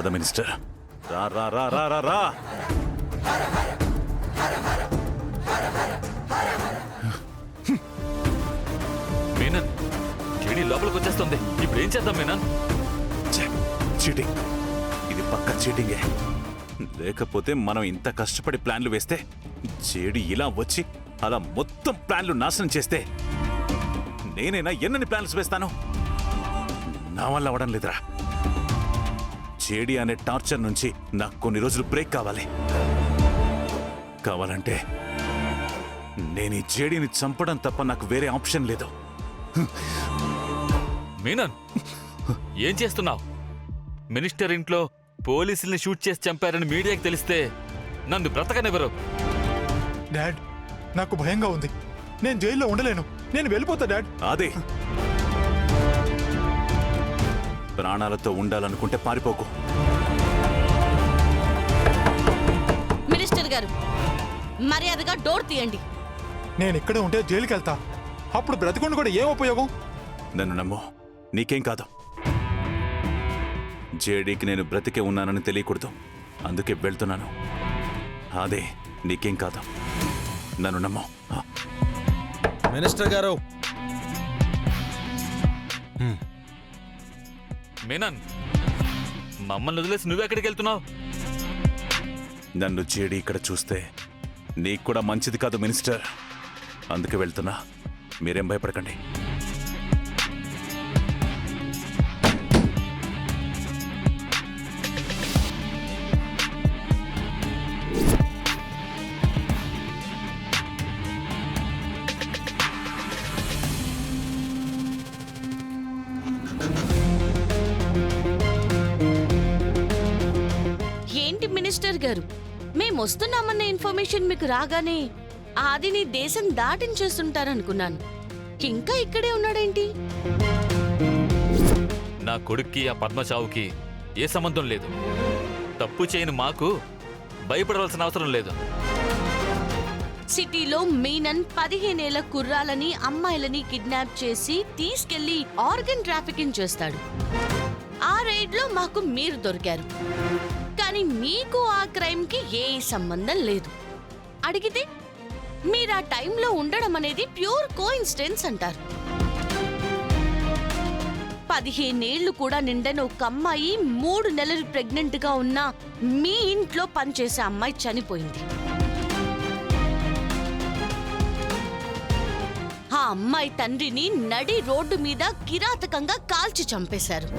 పద మినిస్టర్. రా రా రా రా రా రా. మీనన్, చెడి లోపలికి వచ్చేస్తుంది. ఇప్పుడు ఏం చేద్దాం మీనన్? చీటింగ్, ఇది పక్కా చీటింగే. లేకపోతే మనం ఇంత కష్టపడి ప్లాన్లు వేస్తే చెడి ఇలా వచ్చి అలా మొత్తం ప్లాన్లు నాశనం చేస్తే నేనైనా ఎన్నని ప్లాన్స్ వేస్తాను? నా వల్ల అవడం లేదురా. చెడి అనే టార్చర్ నుంచి నాకు కొన్ని రోజులు బ్రేక్ కావాలి. కావాలంటే నేను ఈ జేడీని చంపడం తప్ప నాకు వేరే ఆప్షన్ లేదు. మీనన్, ఏం చేస్తున్నావు? మినిస్టర్ ఇంట్లో పోలీసుల్ని షూట్ చేసి చంపారని మీడియాకి తెలిస్తే నన్ను బ్రతకనివ్వరు. డాడ్, నాకు భయంగా ఉంది. నేను జైల్లో ఉండలేను. నేను వెళ్ళిపోతా డాడ్. అదే, ప్రాణాలతో ఉండాలనుకుంటే పారిపోకు. మినిస్టర్ గారు, మర్యాదగా డోర్ తీయండి. నేను ఇక్కడే ఉంటే జైలుకి వెళ్తా. అప్పుడు బ్రతికొండి కూడా ఏం ఉపయోగం? నన్ను నమ్ము, నీకేం కాదు. జేడీకి నేను బ్రతికే ఉన్నానని తెలియకూడదు, అందుకే వెళ్తున్నాను. అదే, నీకేం కాదు. నన్ను నమ్ము. మినిస్టర్ గారు, మీనన్, మమ్మల్ని వదిలేసి నువ్వెక్కడికి వెళ్తున్నావు? నన్ను జేడీ ఇక్కడ చూస్తే నీకు కూడా మంచిది కాదు మినిస్టర్. అందుకే వెళ్తున్నా. మీరేం భయపడకండి. ఏంటి మినిస్టర్ గారు, మేము వస్తున్నామన్న ఇన్ఫర్మేషన్ మీకు రాగానే ఆదిని దేశం దాటించేస్తుంటారనుకున్నాను. ఇంకా ఇక్కడే ఉన్నాడేంటి? నా కొడుక్కి ఆ పద్మచావుకి ఏ సంబంధం లేదు. తప్పు చేయని మాకు భయపడవలసిన అవసరం లేదు. సిటీలో మీనన్ 15 ఏళ్ల కుర్రాలని అమ్మాయిలని కిడ్నాప్ చేసి తీసుకెళ్లి ఆర్గన్ ట్రాఫికింగ్ చేస్తాడు. ఆ రైడ్ లో మాకు మీరు దొరికారు. కానీ మీకు ఆ క్రైమ్ కి ఏ సంబంధం లేదు. అడిగితే మీరు ఆ టైంలో ఉండడం అనేది ప్యూర్ కోఇన్సిడెన్స్ అంటారు. 15 ఏళ్లు కూడా నిండని ఒక అమ్మాయి 3 నెలలు ప్రెగ్నెంట్ గా ఉన్న మీ ఇంట్లో పనిచేసే అమ్మాయి చనిపోయింది. ఆ అమ్మాయి తండ్రిని నడి రోడ్డు మీద కిరాతకంగా కాల్చి చంపేశారు.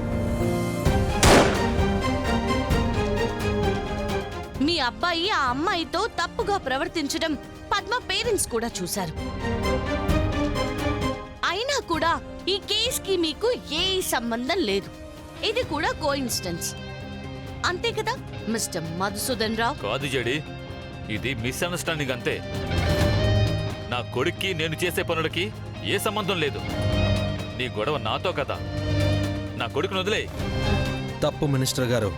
మీ అబ్బాయి ఆ అమ్మాయితో తప్పుగా ప్రవర్తించడం పద్మ పేరెంట్స్ కూడా చూశారు. అయినా కూడా ఈ కేసుకి మీకు ఏ సంబంధం లేదు. ఇది కూడా కోఇన్సిడెన్స్. అంతే కదా మిస్టర్ మధుసూదన్ రావు? కాదు జడి, ఇది మిస్అండర్స్టాండింగ్ అంతే. నా కొడుక్కి నేను చేసే పనులకి ఏ సంబంధం లేదు. నీ గొడవ నాతో కదా. నా కొడుకును వదిలే. తప్పు మినిస్టర్ గారు.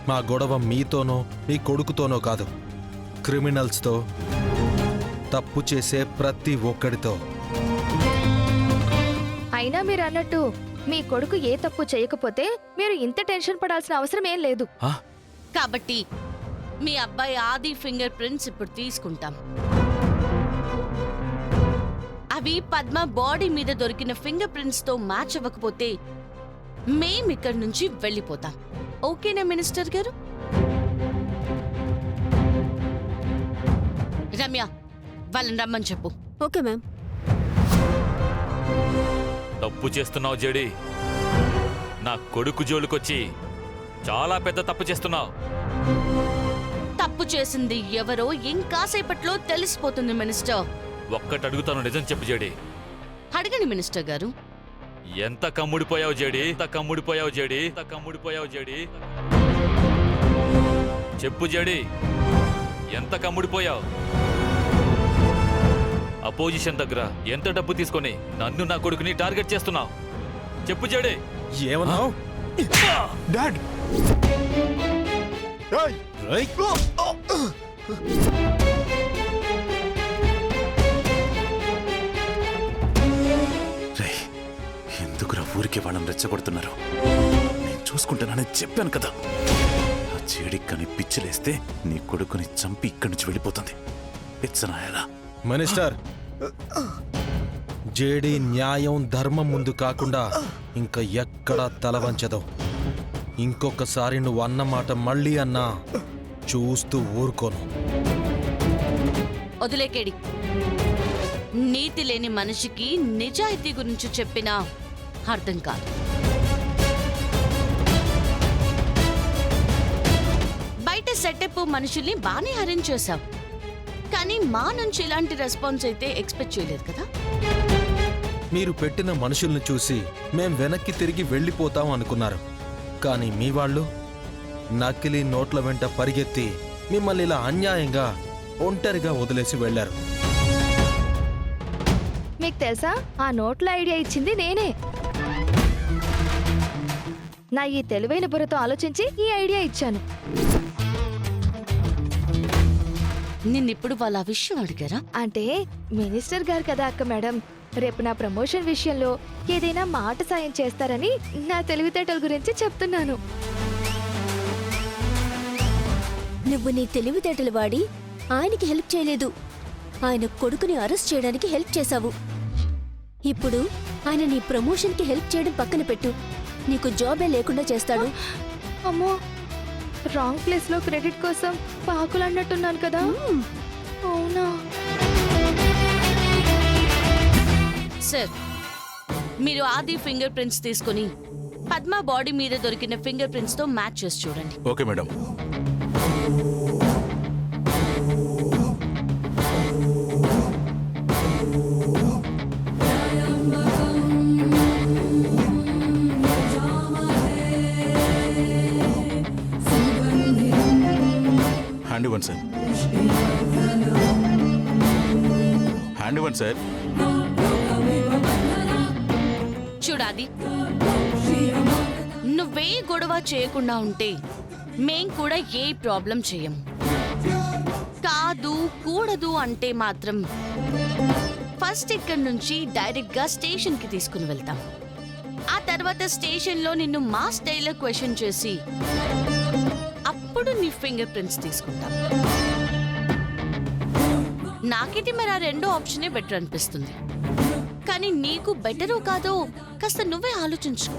మా గొడవ మీతోనో మీ కొడుకుతోనో కాదు, క్రిమినల్స్తో, తప్పు చేసే ప్రతి ఒక్కడితో. అయినా మీరు అన్నట్టు మీ కొడుకు ఏ తప్పు చేయకపోతే మీరు ఇంత టెన్షన్ పడాల్సిన అవసరం ఏం లేదు. కాబట్టి మీ అబ్బాయి ఆది ఫింగర్ ప్రింట్స్ ఇప్పుడు తీసుకుంటాం. అవి పద్మ బాడీ మీద దొరికిన ఫింగర్ ప్రింట్స్ తో మ్యాచ్ అవ్వకపోతే మేం ఇక్కడి నుంచి వెళ్ళిపోతాం. ఓకేనా మినిస్టర్ గారు? రమ్య, వాళ్ళని రమ్మని చెప్పు. Okay ma'am. తప్పు చేస్తున్నావు జడి. నా కొడుకు జోలికొచ్చి చాలా పెద్ద తప్పు చేస్తున్నావు. తప్పు చేసింది ఎవరో ఇంకాసేపట్లో తెలిసిపోతుంది మినిస్టర్. ఒక్కటి అడుగుతాను, నిజం చెప్పు జడి. అడగండి మినిస్టర్ గారు. ఎంత కమ్ముడిపోయావు జడి, ఎంత కమ్ముడిపోయావు జడి, ఎంత కమ్ముడిపోయావు జడి. చెప్పు జడి, ఎంత కమ్ముడిపోయావు? అపోజిషన్ దగ్గర ఎంత డబ్బు తీసుకొని నన్ను నా కొడుకుని టార్గెట్ చేస్తున్నావు? చెప్పు జడి. ఏమన్నావు? డాడ్, ఏయ్! రేయ్, ఎందుకురా ఊరికి వాళ్ళని రెచ్చగొడుతున్నారు? నేను చూసుకుంటానని చెప్పాను కదా. ఆ చెడి కానీ పిచ్చిలేస్తే నీ కొడుకుని చంపి ఇక్కడి నుంచి వెళ్ళిపోతుంది. పిచ్చనాయాలా? మినిస్టర్, జేడి న్యాయం ధర్మం ముందు కాకుండా ఇంకా ఎక్కడా తల వంచదు. ఇంకొకసారి నువ్వు అన్నమాట మళ్ళీ అన్నా చూస్తూ ఊరుకోను. వదిలేకేడి. నీతి లేని మనిషికి నిజాయితీ గురించి చెప్పినా అర్థం కాదు. బయట సెటప్ మనుషుల్ని బానే అరేంజ్ చేశావు, కానీ మా నుంచి ఇలాంటి రెస్పాన్స్ అయితే ఎక్స్పెక్ట్ చేయలేదు కదా. మీరు పెట్టిన మనుషుల్ని చూసి మేం వెనక్కి తిరిగి వెళ్ళిపోతాం అనుకున్నారు. కానీ మీ వాళ్ళు నకిలీ నోట్ల వెంట పరిగెత్తి మిమ్మల్ని ఇలా అన్యాయంగా ఒంటరిగా వదిలేసి వెళ్లారు. మీకు తెలుసా, ఆ నోట్ల ఐడియా ఇచ్చింది నేనే. నా ఈ తెలివైన బుర్రతో ఆలోచించి ఈ ఐడియా ఇచ్చాను. నిన్నిప్పుడు వాళ్ళ విషయం అడిగారా? అంటే మినిస్టర్ గారు కదా అక్క మేడం, రేపు నా ప్రమోషన్ విషయంలో ఏదైనా మాట సాయం చేస్తారని నా తెలివితేటల గురించి చెప్తున్నాను. నువ్వు నీ తెలివితేటలు వాడి ఆయనకి హెల్ప్ చేయలేదు, ఆయన కొడుకుని అరెస్ట్ చేయడానికి హెల్ప్ చేశావు. ఇప్పుడు ఆయన నీ ప్రమోషన్కి హెల్ప్ చేయడం పక్కన పెట్టు, నీకు జాబే లేకుండా చేస్తాడు. అమ్మో, రాంగ్ ప్లేస్ లో క్రెడిట్ కోసం పాకులు అన్నట్టున్నాను కదా. అవునా? సార్, మీరు ఆది ఫింగర్ ప్రింట్స్ తీసుకుని పద్మ బాడీ మీద దొరికిన ఫింగర్ ప్రింట్స్ తో మ్యాచ్ చేసి చూడండి. Okay madam. హ్యాండ్ ఇవ్వండి సార్. హ్యాండ్ ఇవ్వండి సార్. చూడాది, నువ్వే గొడవ చేయకుండా ఉంటే మేం కూడా ఏ ప్రాబ్లం చేయము. కాదు కూడదు అంటే మాత్రం ఫస్ట్ ఇక్కడి నుంచి డైరెక్ట్ గా స్టేషన్ కి తీసుకుని వెళ్తాం. ఆ తర్వాత స్టేషన్ లో నిన్ను మా స్టైల్లో క్వశ్చన్ చేసి అప్పుడు నీ ఫింగర్ ప్రింట్స్ తీసుకుంటాం. నాకైతే మరి ఆ రెండో ఆప్షనే బెటర్ అనిపిస్తుంది. కానీ నీకు బెటరో కాదో కాస్త నువ్వే ఆలోచించు.